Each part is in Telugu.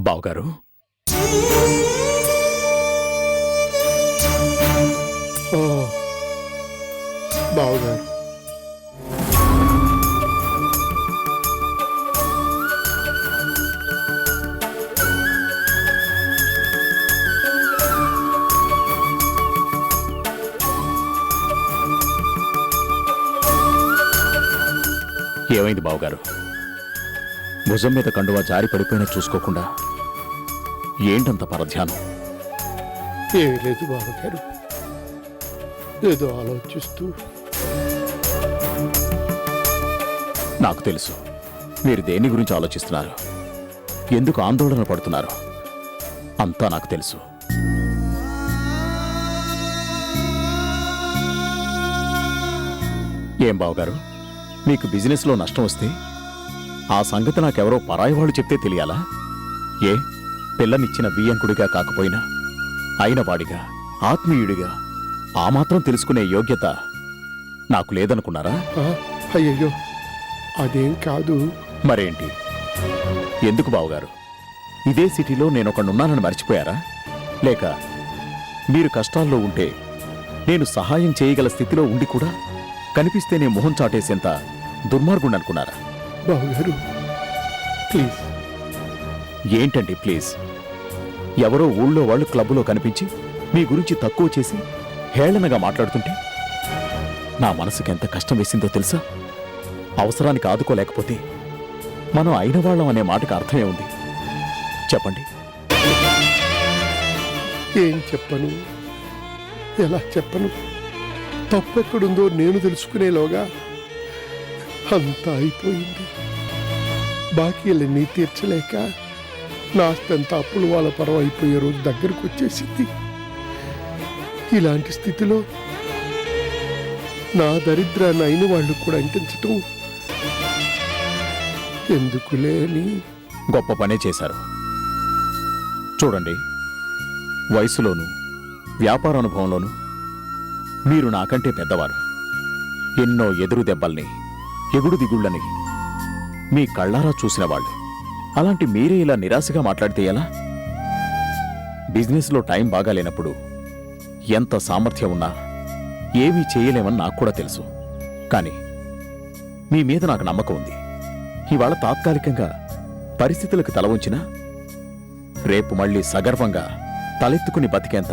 బావగారు, బావగారు, ఏమైంది బావగారు? భుజం మీద కండువా జారి పడిపోయినా చూసుకోకుండా ఏంటంత పరధ్యానం? ఏమీ లేదు బావగారు, ఏదో ఆలోచిస్తూ. నాకు తెలుసు మీరు దేని గురించి ఆలోచిస్తున్నారు, ఎందుకు ఆందోళన పడుతున్నారు, అంతా నాకు తెలుసు. ఏం బావగారు, మీకు బిజినెస్లో నష్టం వస్తే ఆ సంగతి నాకెవరో పరాయి వాళ్ళు చెప్తే తెలియాలా? ఏ పిల్లనిచ్చిన బియ్యంకుడిగా కాకపోయినా అయినవాడిగా, ఆత్మీయుడిగా ఆ మాత్రం తెలుసుకునే యోగ్యత నాకు లేదనుకున్నారా? అయ్యయ్యో, అదేం కాదు. మరేంటి? ఎందుకు బావగారు, ఇదే సిటీలో నేనొకడున్నానని మర్చిపోయారా? లేక మీరు కష్టాల్లో ఉంటే నేను సహాయం చేయగల స్థితిలో ఉండి కూడా కనిపిస్తేనే మొహం చాటేసేంత దుర్మార్గుండనుకున్నారా? బావగారు ప్లీజ్. ఏంటండి ప్లీజ్? ఎవరో ఊళ్ళో వాళ్ళు క్లబ్లో కనిపించి మీ గురించి తక్కువ చేసి హేళనగా మాట్లాడుతుంటే నా మనసుకి ఎంత కష్టం వేసిందో తెలుసా? అవసరానికి ఆదుకోలేకపోతే మనం అయిన వాళ్ళం అనే మాటకు అర్థమే ఉంది. చెప్పండి. ఏం చెప్పను, ఎలా చెప్పను? తప్పెక్కడుందో నేను తెలుసుకునేలోగా అంతా అయిపోయింది. బాకీలన్నీ తీర్చలేక నాస్తంతా అప్పులు వాళ్ళ పరం అయిపోయే రోజు దగ్గరకు వచ్చేసింది. ఇలాంటి స్థితిలో నా దరిద్రాన్ని అయిన వాళ్ళు కూడా అంటించటం ఎందుకులే అని. గొప్ప పనే చేశారు. చూడండి, వయసులోనూ వ్యాపార అనుభవంలోనూ మీరు నాకంటే పెద్దవారు. ఎన్నో ఎదురు దెబ్బల్ని, ఎగుడు దిగుళ్ళని మీ కళ్ళారా చూసిన వాళ్ళు. అలాంటి మీరే ఇలా నిరాశగా మాట్లాడితే ఎలా? బిజినెస్లో టైం బాగాలేనప్పుడు ఎంత సామర్థ్యం ఉన్నా ఏమీ చేయలేమని నాకు కూడా తెలుసు. కానీ మీ మీద నాకు నమ్మకం ఉంది. ఇవాళ తాత్కాలికంగా పరిస్థితులకు తల ఉంచినా రేపు మళ్ళీ సగర్వంగా తలెత్తుకుని బతికేంత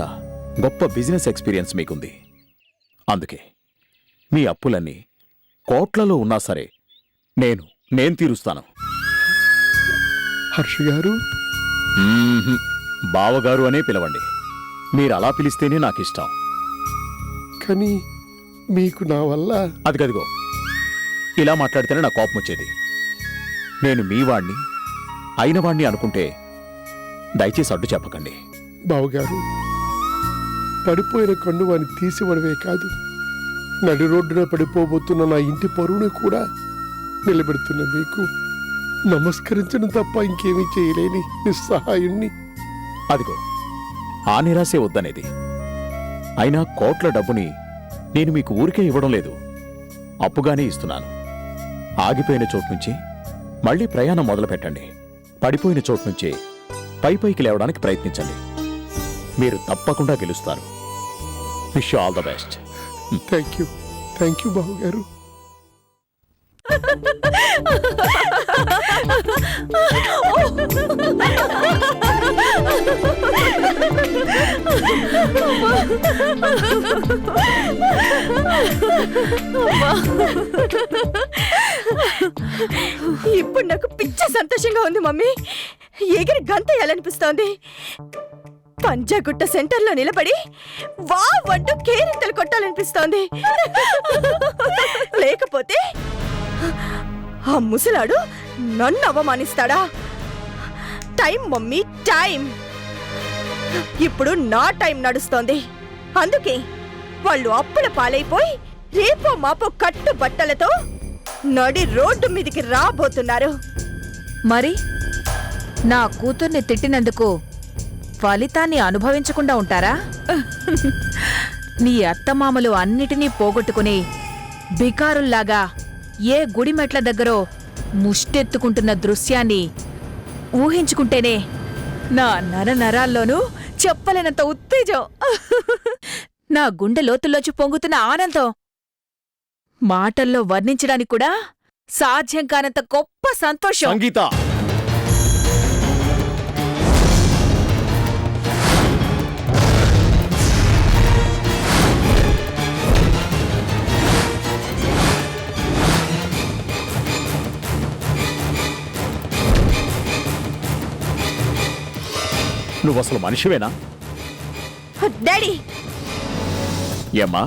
గొప్ప బిజినెస్ ఎక్స్పీరియన్స్ మీకుంది. అందుకే మీ అప్పులన్నీ కోట్లలో ఉన్నా సరే నేను తీరుస్తాను. హర్ష గారు, బావగారు అనే పిలవండి. మీరు అలా పిలిస్తేనే నాకు ఇష్టం. కానీ మీకు నా వల్ల. అదిగదిగో, ఇలా మాట్లాడితేనే నా కోపం వచ్చేది. నేను మీ వాణ్ణి, అయినవాణ్ణి అనుకుంటే దయచేసి అడ్డు చెప్పకండి. బావగారు, పడిపోయిన కండువాని తీసివడమే కాదు, నడి రోడ్డున పడిపోబోతున్న నా ఇంటి పరువును కూడా నిలబెడుతున్న మీకు నమస్కరించడం తప్ప ఇంకేమీ చేయలేని నిస్సహాయుణ్ణి. అదిగో, ఆ నిరాశే వద్దనేది. అయినా కోట్ల డబ్బుని నేను మీకు ఊరికే ఇవ్వడం లేదు, అప్పుగానే ఇస్తున్నాను. ఆగిపోయిన చోటు నుంచి మళ్ళీ ప్రయాణం మొదలు పెట్టండి. పడిపోయిన చోటు నుంచే పైకి లేవడానికి ప్రయత్నించండి. మీరు తప్పకుండా గెలుస్తారు. Wish you all the best. Thank you బావగారు. ఇప్పుడు నాకు పిచ్చ సంతోషంగా ఉంది మమ్మీ. ఎగిరి గంతేయాలనిపిస్తోంది. పంజాగుట్ట సెంటర్లో నిలబడి వావ్ అంటూ కేరింతలు కొట్టాలనిపిస్తోంది. లేకపోతే ఆ ముసలాడు నన్ను అవమానిస్తాడా? Time mummy, time. ఇప్పుడు నా టైం నడుస్తోంది. అందుకే వాళ్ళు అప్పుల పాలైపోయి రేపో మాపో కట్టు బట్టలతో నడి రోడ్డు మీదికి రాబోతున్నారు. మరి నా కూతుర్ని తిట్టినందుకు ఫలితాన్ని అనుభవించకుండా ఉంటారా? నీ అత్తమామలు అన్నిటినీ పోగొట్టుకుని బికారుల్లాగా ఏ గుడిమెట్ల దగ్గరో ముష్టెత్తుకుంటున్న దృశ్యాన్ని ఊహించుకుంటేనే నా నరాల్లోనూ చెప్పలేనంత ఉత్తేజం. నా గుండె లోతుల్లోంచి పొంగుతున్న ఆనందం మాటల్లో వర్ణించడానికి కూడా సాధ్యం కానంత గొప్ప సంతోషం. సంగీత, నువ్వు అసలు మనిషివేనా? డాడీ, ఏమ్మా,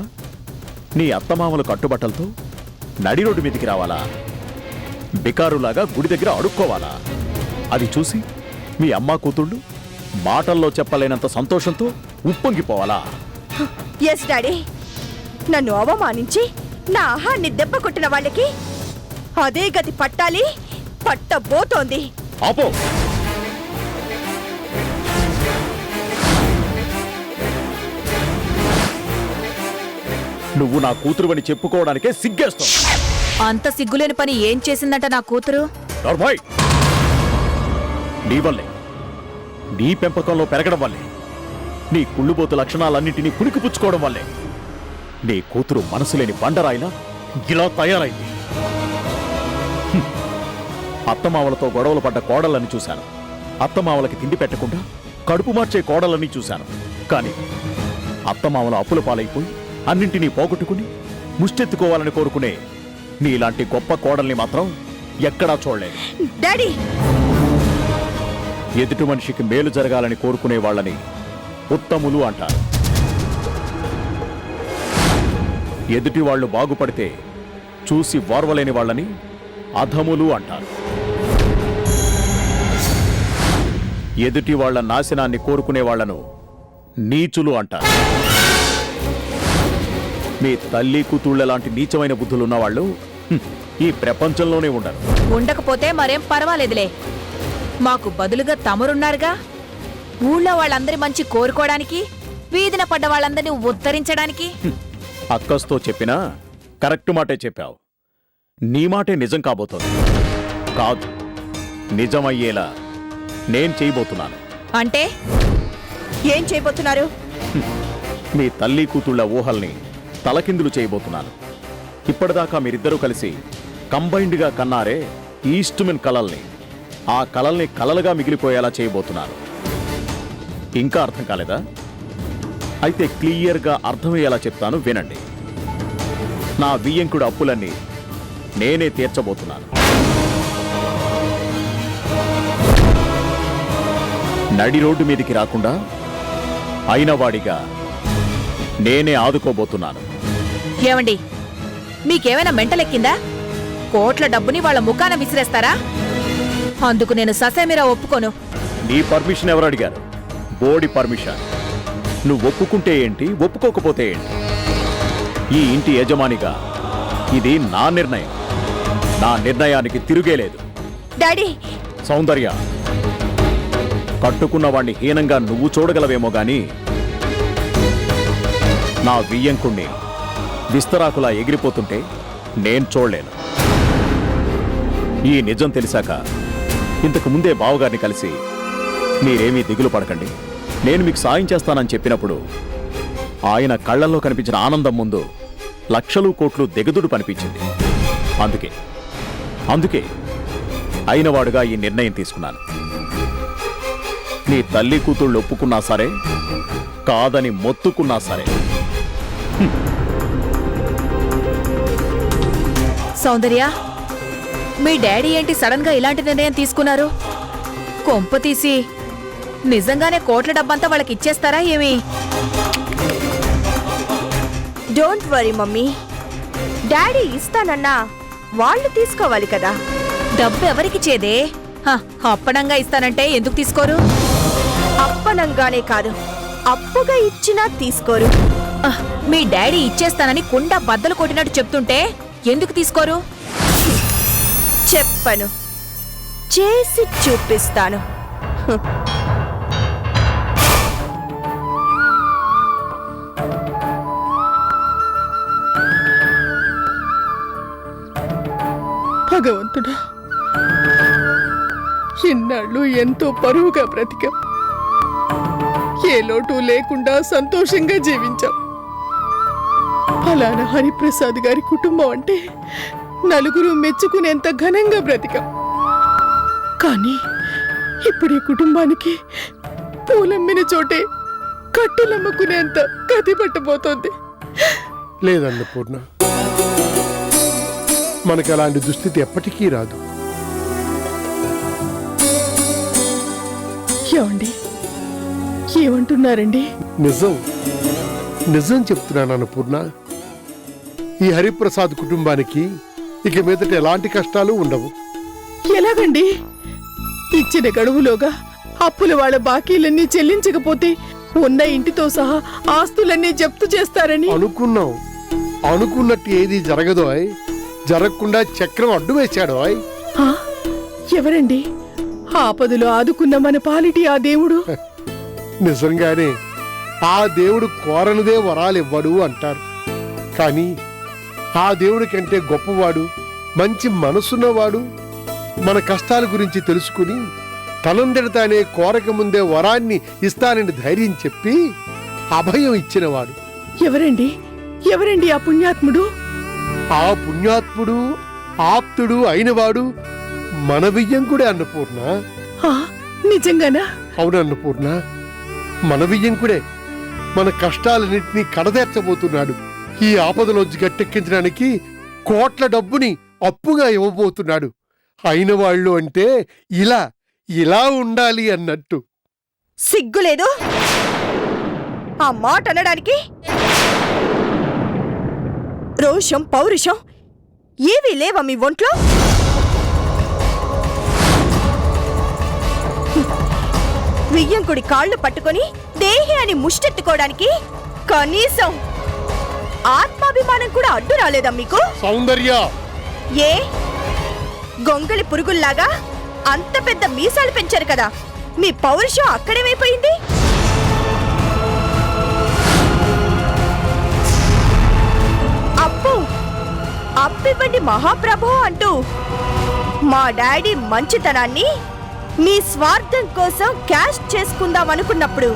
నీ అత్తమామలు కట్టుబట్టలతో నడి రోడ్డు మీదికి రావాలా? బికారులాగా గుడి దగ్గర అడుక్కోవాలా? అది చూసి మీ అమ్మా కూతుళ్ళు మాటల్లో చెప్పలేనంత సంతోషంతో ఉప్పొంగిపోవాలా? ఎస్ డాడీ, నన్ను అవమానించి నా ఆహాన్ని దెబ్బ కొట్టిన వాళ్ళకి అదే గతి పట్టాలి, పట్టబోతోంది. ఆపో! నువ్వు నా కూతురువని చెప్పుకోవడానికే సిగ్గేస్తావు. అంత సిగ్గులేని పని ఏం చేసిందంట నా కూతురు? నర్భయ్! నీ వల్లే, నీ పెంపకంలో పెరగడం వల్లే, నీ కుళ్ళుబోతు లక్షణాలన్నింటినీ పుణికిపుచ్చుకోవడం వల్లే నీ కూతురు మనసులేని బండరాయిలా ఇలా తయారైంది. అత్తమావలతో గొడవలు పడ్డ కోడళ్ళని చూశాను. అత్తమావలకి తిండి పెట్టకుండా కడుపు మార్చే కోడళ్ళని చూశాను. కానీ అత్తమావల అప్పుల పాలైపోయి అన్నింటినీ పోగొట్టుకుని ముష్టెత్తుకోవాలని కోరుకునే నీలాంటి గొప్ప కోడల్ని మాత్రం ఎక్కడా చూడలేదు. డాడీ, ఎదుటి మనిషికి మేలు జరగాలని కోరుకునే వాళ్ళని ఉత్తములు అంటారు. ఎదుటి వాళ్ళు బాగుపడితే చూసి వార్వలేని వాళ్ళని అధములు అంటారు. ఎదుటి వాళ్ళ నాశనాన్ని కోరుకునే వాళ్లను నీచులు అంటారు. మీ తల్లి కూతుళ్ళ లాంటి నీచమైన బుద్ధులున్న వాళ్ళు ఈ ప్రపంచంలోనే ఉండరు. ఉండకపోతే మరేం పర్వాలేదులే, మాకు బదులుగా తమరున్నారుగా. ఊళ్ళో వాళ్ళందరి మంచి కోరుకోవడానికి, వీధిన పడ్డ వాళ్ళందరినీ ఉద్ధరించడానికి. అక్కస్తో చెప్పినా కరెక్ట్ మాటే చెప్పావు. నీ మాటే నిజం కాబోతోంది. కాదు, నిజమయ్యేలా నేను చేయబోతున్నాను. అంటే ఏం చేయబోతున్నారు? మీ తల్లి కూతుళ్ళ ఊహల్ని తలకిందులు చేయబోతున్నాను. ఇప్పటిదాకా మీరిద్దరూ కలిసి కంబైన్డ్గా కన్నారే ఈస్ట్మెన్ కలల్ని, ఆ కలల్ని కలలుగా మిగిలిపోయేలా చేయబోతున్నాను. ఇంకా అర్థం కాలేదా? అయితే క్లియర్గా అర్థమయ్యేలా చెప్తాను, వినండి. నా వియ్యంకుడు అప్పులన్నీ నేనే తీర్చబోతున్నాను. నడి రోడ్డు మీదికి రాకుండా అయినవాడిగా నేనే ఆదుకోబోతున్నాను. ఏమండి, మీకేమైనా మెంటలెక్కిందా? కోట్ల డబ్బుని వాళ్ళ ముఖాన విసిరేస్తారా? అందుకు నేను ససేమిరా ఒప్పుకోను. నీ పర్మిషన్ ఎవరు అడిగారు? బోడి పర్మిషన్. నువ్వు ఒప్పుకుంటే ఏంటి, ఒప్పుకోకపోతే ఏంటి? ఈ ఇంటి యజమానిగా ఇది నా నిర్ణయం. నా నిర్ణయానికి తిరుగేలేదు. డాడీ, సౌందర్య, కట్టుకున్న వాణ్ణి హీనంగా నువ్వు చూడగలవేమో గాని నా వియ్యంకుణ్ణి విస్తరాకులా ఎగిరిపోతుంటే నేను చూడలేను. ఈ నిజం తెలిసాక ఇంతకు ముందే బావగారిని కలిసి మీరేమీ దిగులు పడకండి, నేను మీకు సాయం చేస్తానని చెప్పినప్పుడు ఆయన కళ్ళల్లో కనిపించిన ఆనందం ముందు లక్షలు కోట్లు దిగదుడు పనిపించింది. అందుకే అయినవాడుగా ఈ నిర్ణయం తీసుకున్నాను. నీ తల్లి కూతుళ్ళు ఒప్పుకున్నా సరే, కాదని మొత్తుకున్నా సరే. సౌందర్య, మీ డాడీ ఏంటి సడన్ గా ఇలాంటి నిర్ణయం తీసుకున్నారు? కొంప తీసి నిజంగానే కోట్ల డబ్బంతా వాళ్ళకి ఇచ్చేస్తారా ఏమి? డోంట్ వరీ మమ్మీ, డాడీ ఇస్తానన్నా వాళ్ళు తీసుకోవాలి కదా. డబ్బు ఎవరికి చేదే? అప్పనంగా ఇస్తానంటే ఎందుకు తీసుకోరు? అప్పనంగానే కాదు, అప్పుగా ఇచ్చినా తీసుకోరు. మీ డాడీ ఇచ్చేస్తానని కుండ బద్దలు కొట్టినట్టు చెప్తుంటే ఎందుకు తీసుకోరు? చెప్పను, చేసి చూపిస్తాను. భగవంతుడా, ఇన్నాళ్ళు ఎంతో పరువుగా బ్రతికాం. ఏ లోటు లేకుండా సంతోషంగా జీవించాం. ఫలానా హరిప్రసాద్ గారి కుటుంబం అంటే నలుగురు మెచ్చుకునేంత ఘనంగా బ్రతికాం. కానీ ఇప్పుడు ఈ కుటుంబానికి పూలమ్మిన చోటే కట్టెలమ్ముకునేంత గతి పట్టబోతోంది. లేదన్నపూర్ణ, మనకు అలాంటి దుస్థితి ఎప్పటికీ రాదు. ఏమండి, ఏమంటున్నారండి? నిజం నిజం చెప్తున్నాను అన్నపూర్ణ. ఈ హరిప్రసాద్ కుటుంబానికి ఇక మీదట ఎలాంటి కష్టాలు ఉండవు. ఎలాగండి? ఇచ్చిన గడువులోగా అప్పుల వాళ్ళ బాకీలన్నీ చెల్లించకపోతే ఉన్న ఇంటితో సహా ఆస్తులన్నీ జప్తు చేస్తారని అనుకున్నట్టు ఏది జరగదో, జరగకుండా చక్రం అడ్డు వేశాడో. ఆ? ఎవరండి? ఆపదలో ఆదుకున్న మన పాలిటి ఆ దేవుడు? నిజంగానే ఆ దేవుడు కోరనిదే వరాలివ్వడు అంటారు. కానీ ఆ దేవుడి కంటే గొప్పవాడు, మంచి మనసున్నవాడు, మన కష్టాల గురించి తెలుసుకుని తనందరి తానే కోరక ముందే వరాన్ని ఇస్తానని ధైర్యం చెప్పి అభయం ఇచ్చినవాడు. ఎవరండి? ఎవరండి ఆ పుణ్యాత్ముడు? ఆ పుణ్యాత్ముడు ఆప్తుడు అయినవాడు మన వియ్యంకుడే అన్నపూర్ణ. ఆ, నిజంగానా? అవును అన్నపూర్ణ, మన వియ్యంకుడే మన కష్టాలన్నింటినీ కడతీర్చబోతున్నాడు. ఈ ఆపదలోంచి గట్టెక్కించడానికి కోట్ల డబ్బుని అప్పుగా ఇవ్వబోతున్నాడు. అయిన వాళ్ళు అంటే ఇలా ఉండాలి అన్నట్టు. సిగ్గులేదు ఆ మాట అనడానికి? రోషం పౌరుషం ఏవీ లేవా మీ ఒంట్లో? వియ్యంకుడి కాళ్ళు పట్టుకొని దేహి అని ముష్టెత్తుకోవడానికి కనీసం ఆత్మాభిమానం కూడా అడ్డు రాలేదా మీకు? సౌందర్య, ఏ గొంగళి పురుగుల్లాగా అంత పెద్ద మీసాలు పెంచారు కదా, మీ పౌరుషం అక్కడేమైపోయింది? అప్పివ్వండి మహాప్రభు అంటూ మా డాడీ మంచితనాన్ని మీ స్వార్థం కోసం క్యాష్ చేసుకుందాం అనుకున్నప్పుడు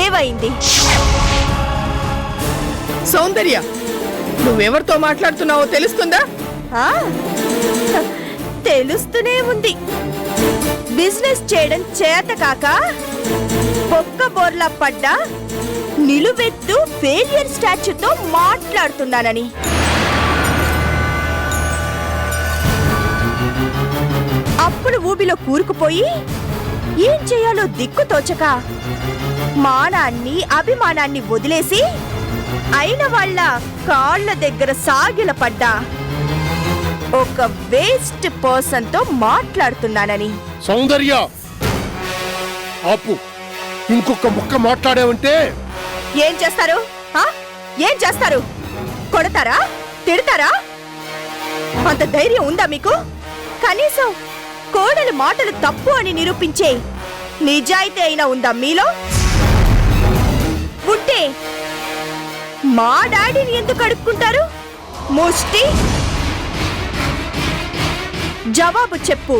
ఏమైంది? సౌందర్య, నువ్వెవరితో మాట్లాడుతున్నావో తెలుస్తుందా? ఆ, తెలుస్తూనే ఉంది. బిజినెస్ చేయడం చేత కాక ఒక్క బోర్లా పడ్డా నిలువెత్తు ఫెయిలియర్ స్టాచ్యూతో మాట్లాడుతున్నానని. అప్పుడు ఊబిలో కూరుకుపోయి ఏం చేయాలో దిక్కు తోచక మానాన్ని అభిమానాన్ని వదిలేసి అయిన వాళ్ళ కాళ్ళ దగ్గర సాగిల పడ్డా ఒక వేస్ట్ పర్సన్ తో మాట్లాడుతున్నానని. సౌందర్య, ఆపు. ఇంకొక ముక్క మాట్లాడావంటే ఏం చేస్తారు? ఏం చేస్తారు? కొడతారా? తిడతారా? అంత ధైర్యం ఉందా మీకు? కనీసం కోడలి మాటలు తప్పు అని నిరూపించే నిజాయితీ అయినా ఉందా మీలో? ఉంటే మా డాడీని ఎందుకు అడుక్కుంటారు? ముష్టి జవాబు చెప్పు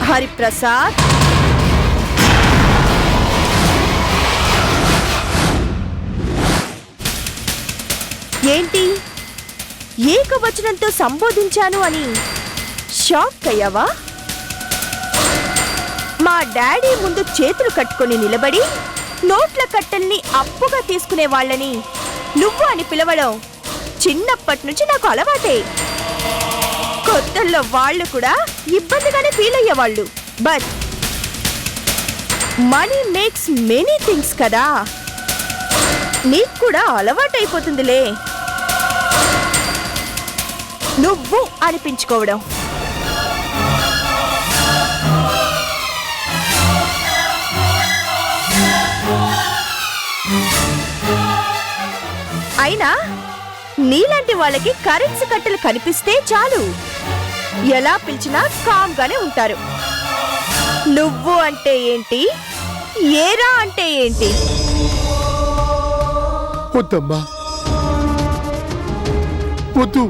హరిప్రసాద్. ఏంటి ఏకవచనంతో సంబోధించాను అని షాక్ అయ్యావా? మా డాడీ ముందు చేతులు కట్టుకొని నిలబడి నోట్ల కట్టల్ని అప్పుగా తీసుకునే వాళ్ళని నువ్వు అని పిలవడం చిన్నప్పటి నుంచి నాకు అలవాటే. కొత్తల్లో వాళ్ళు కూడా ఇబ్బందిగానే ఫీల్ అయ్యేవాళ్ళు. But money makes many things కదా, నీకు కూడా అలవాటైపోతుందిలే నువ్వు అనిపించుకోవడం. అయినా నీలాంటి వాళ్ళకి కరెన్సీ కట్టలు కనిపిస్తే చాలు, ఎలా పిలిచినా కామ్గానే ఉంటారు. నువ్వు అంటే ఏంటి, ఏరా అంటే ఏంటి? వద్దమ్మా, వద్దు.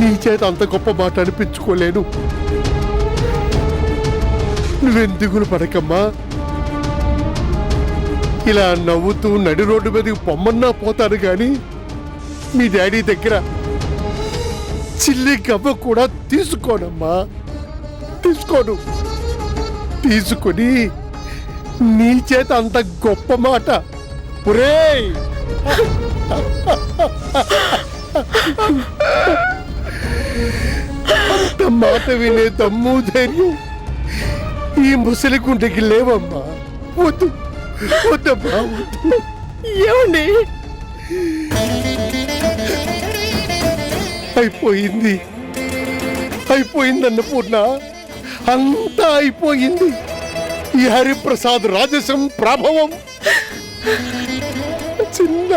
నీ చేత అంత గొప్ప మాట అనిపించుకోలేను. నువ్వేం దిగులు పడకమ్మా. ఇలా నవ్వుతూ నడి రోడ్డు మీదకి పొమ్మన్నా పోతాను గాని మీ డాడీ దగ్గర చిల్లి గవ్వ కూడా తీసుకోనమ్మా. తీసుకోను. తీసుకొని నీ చేత అంత గొప్ప మాట ఒరేయ్ అంత మాట వినే దమ్ము ధైర్యం ఈ ముసలి గుండెకి లేవమ్మా. వద్దు వద్దమ్మా వద్దు. ఏమండి అయిపోయింది అయిపోయింది అన్నపూర్ణ. అంతా అయిపోయింది. ఈ హరిప్రసాద్ రాజసం ప్రభావం చిన్న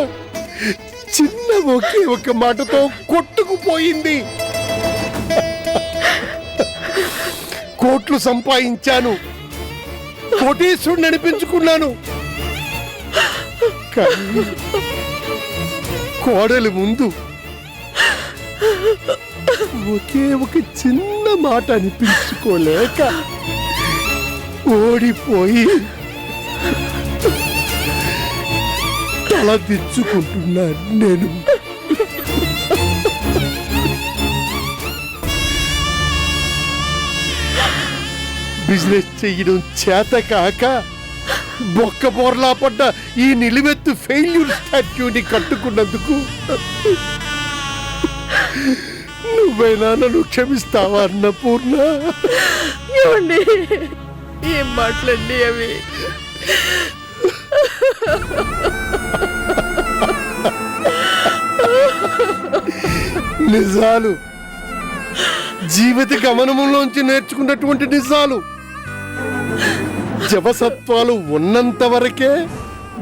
చిన్న ఒకే ఒక మాటతో కొట్టుకుపోయింది. కోట్లు సంపాదించాను, కోటీశ్వరుని నడిపించుకున్నాను. కానీ కోడలి ముందు ఒకే ఒక చిన్న మాట అనిపించుకోలేక ఓడిపోయి తల దించుకుంటున్నాను నేను. బిజినెస్ చెయ్యడం చేత కాక బొక్క బోర్లా పడ్డ ఈ నిలువెత్తు ఫెయిల్యూర్ స్టాట్యూని కట్టుకున్నందుకు నువ్వైనా నన్ను క్షమిస్తావా అన్నపూర్ణ? ఏమండి ఏం మాటలండి అవి? నిజాలు, జీవిత గమనములోంచి నేర్చుకున్నటువంటి నిజాలు. జవసత్వాలు ఉన్నంత వరకే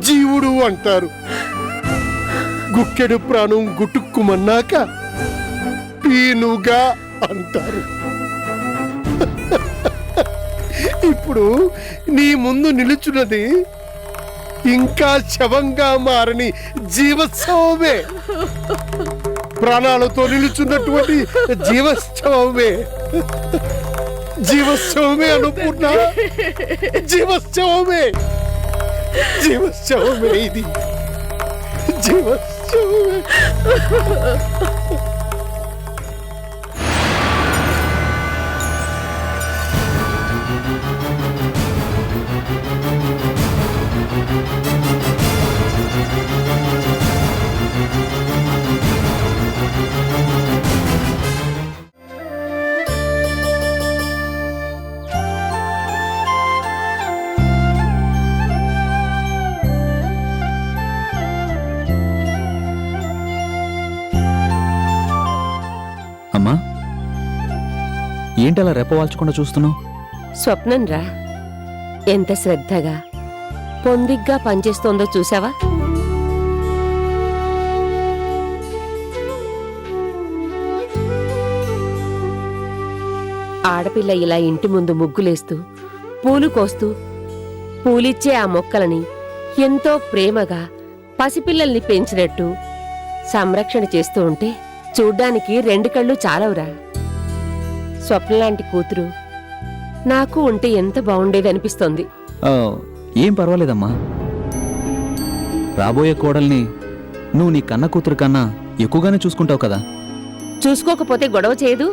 జీవుడు అంటారు. గుక్కెడు ప్రాణం గుటుక్కుమన్నాక పీనుగా అంటారు. ఇప్పుడు నీ ముందు నిలుచున్నది ఇంకా శవంగా మారని జీవోత్సవమే. ప్రాణాలతో నిలుచున్నటువంటి జీవోత్సవమే. జీవోత్సవమే అనుకున్న జీవోత్సవమే. జీవోత్సవమే ఇది. జీవోత్సవమే. అమ్మా, ఏంటలా రెప్పవాల్చకుండా చూస్తున్నావు? స్వప్నం రా, ఎంత శ్రద్ధగా పొందిగ్గా పనిచేస్తోందో చూసావా? ఆడపిల్ల ఇలా ఇంటి ముందు ముగ్గులేస్తూ పూలు కోస్తూ పూలిచ్చే ఆ మొక్కలని ఎంతో ప్రేమగా పసిపిల్లల్ని పెంచినట్టు సంరక్షణ చేస్తూ ఉంటే చూడ్డానికి రెండు కళ్ళు చాలవురా. స్వప్నలాంటి కూతురు నాకు ఉంటే ఎంత బాగుండేది అనిపిస్తోంది. ఏం పర్వాలేదమ్మా. రాబోయే కోడల్ని నువ్వు నీ కన్న కూతురు కన్నా ఎక్కువగానే చూసుకుంటావు కదా. చూసుకోకపోతే గొడవ చేయదు.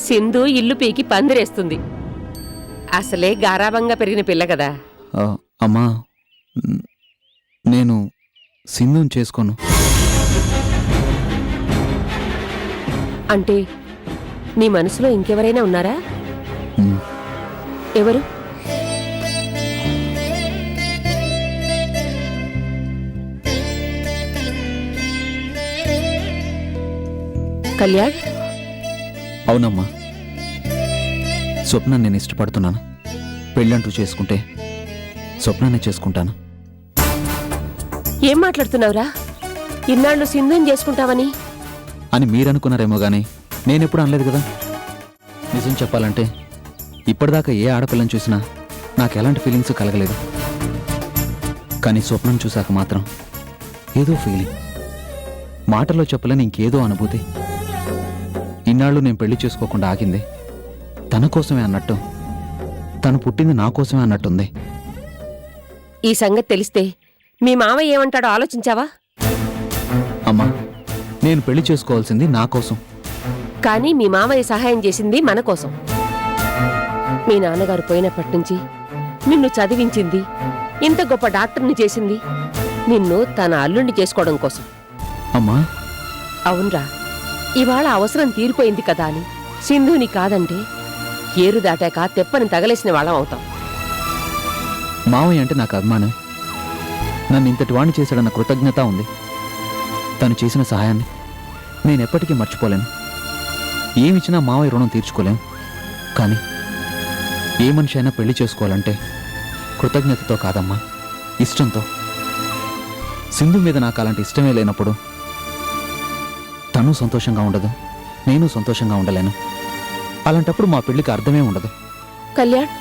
సింధు ఇల్లు పీకి పందిరేస్తుంది. అసలే గారాబంగా పెరిగిన పిల్ల కదా. అమ్మా, నేను సింధుని చేసుకోను. అంటే నీ మనసులో ఇంకెవరైనా ఉన్నారా? ఎవరు? కళ్యాణ్? అవునమ్మా, స్వప్న నేను ఇష్టపడుతున్నాను. పెళ్ళంటూ చేసుకుంటే స్వప్నాన్ని చేసుకుంటాను. ఏం మాట్లాడుతున్నావురా? ఇన్నాళ్ళు సింధుని చేసుకుంటావని అని మీరనుకున్నారేమో గానీ నేనెప్పుడు అనలేదు కదా. నిజం చెప్పాలంటే ఇప్పటిదాకా ఏ ఆడపిల్లని చూసినా నాకు ఎలాంటి ఫీలింగ్స్ కలగలేదు. కానీ స్వప్నం చూశాక మాత్రం ఏదో ఫీలింగ్, మాటల్లో చెప్పలేని ఇంకేదో అనుభూతి. ఇన్నాళ్ళు నేను పెళ్లి చేసుకోకుండా ఆగింది తన కోసమే అన్నట్టు తను పుట్టింది నా కోసమే అన్నట్టుంది. ఈ సంగతి తెలిస్తే మీ మావయ్య ఏమంటాడో ఆలోచించావా? అమ్మా, నేను పెళ్లి చేసుకోవాల్సింది నా కోసం. కానీ మీ మావయ్య సహాయం చేసింది మన కోసం. మీ నాన్నగారు పోయినప్పటి నుంచి నిన్ను చదివించింది, ఇంత గొప్ప డాక్టర్ని చేసింది నిన్ను తన అల్లుండి చేసుకోవడం కోసం. అమ్మా, అవునరా, ఇవాళ అవసరం తీరిపోయింది కదా అని సింధుని కాదంటే ఏరు దాటాక తెప్పని తగలేసిన వాళ్ళం అవుతాం. మావయ్య అంటే నాకు అభిమానం. నన్ను ఇంతటి వాణ్ణి చేశాడన్న కృతజ్ఞత ఉంది. తను చేసిన సహాయాన్ని నేనెప్పటికీ మర్చిపోలేను. ఏమిచ్చినా మావయ్య రుణం తీర్చుకోలేను. కానీ ఏ మనిషి అయినా పెళ్లి చేసుకోవాలంటే కృతజ్ఞతతో కాదమ్మా, ఇష్టంతో. సింధు మీద నాకు అలాంటి ఇష్టమే లేనప్పుడు తను సంతోషంగా ఉండదు, నేను సంతోషంగా ఉండలేను. అలాంటప్పుడు మా పెళ్లికి అర్థమే ఉండదు. కళ్యాణ్,